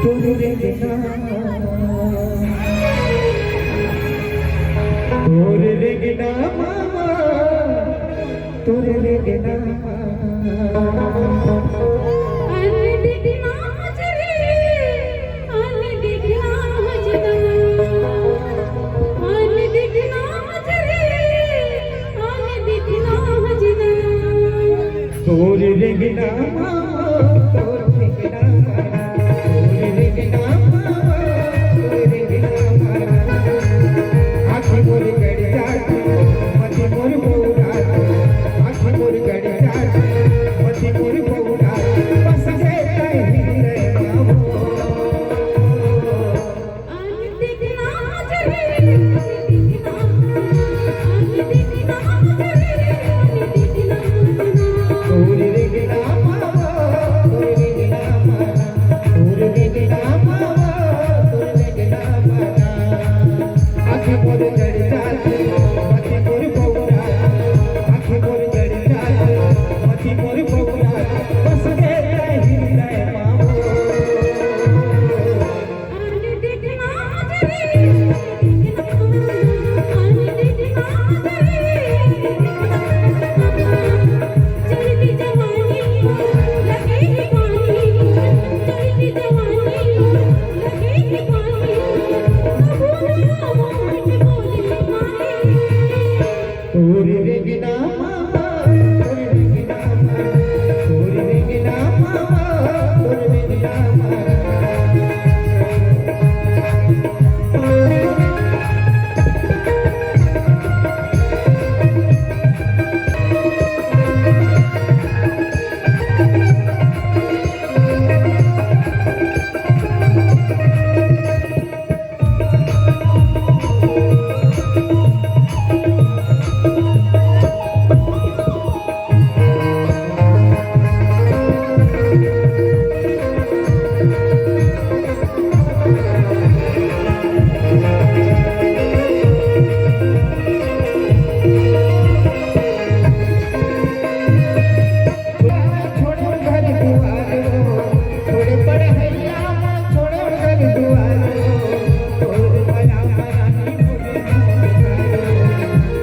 तोरे रेंगना तोरे रेंगना मामा तोरे रेंगना तोरे रेंगना मामा तोरे रेंगना तोरे रेंगना मामा तोरे रेंगना आखी मोर गड़ी जाती मती मोर बौरा आखी मोर गड़ी जाती मती मोर बौरा बस जे रे मामो आनी देखना जरे देखना आनी देखना जरे देखना तोरे रेंगना मामा तोरे रेंगना तोरे रेंगना मामा तोरे रेंगना आखी मोर गड़ी जाती मती मोर बौरा आखी मोर गड़ी जाती मती मोर बौरा बस गे रे मामो आनी देखना जरे देखना आनी देखना जरे चलती जवानी लगे ही पानी चलती जवानी लगे ही पानी तोरे रेंगना मामा तोरे रेंगना तोरे रेंगना मामा तोरे रेंगना छोड़ो घर दुआर थोड़े बड़े हैया छोड़ो घर दुआर तोरे माया रानी मुझे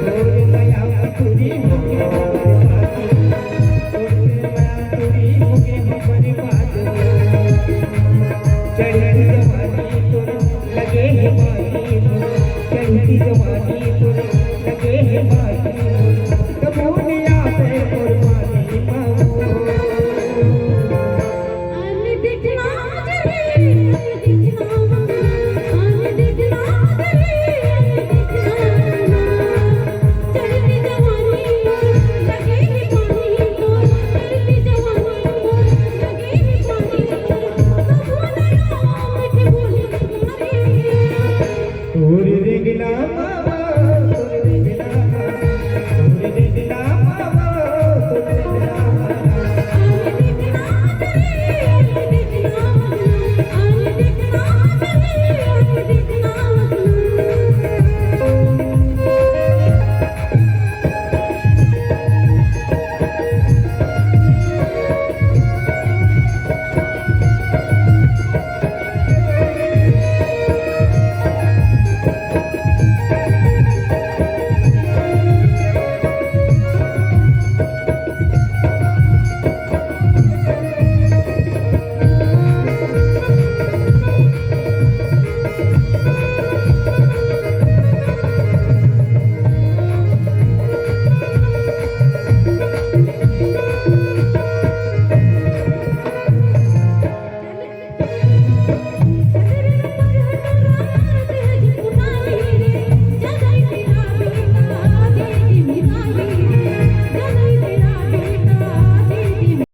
तोरे माया तुरी मुझे तोरे माया तुरी मुझे बर्बाद चढ़ती जवानी तोरे लगे ही पानी चढ़ती जवानी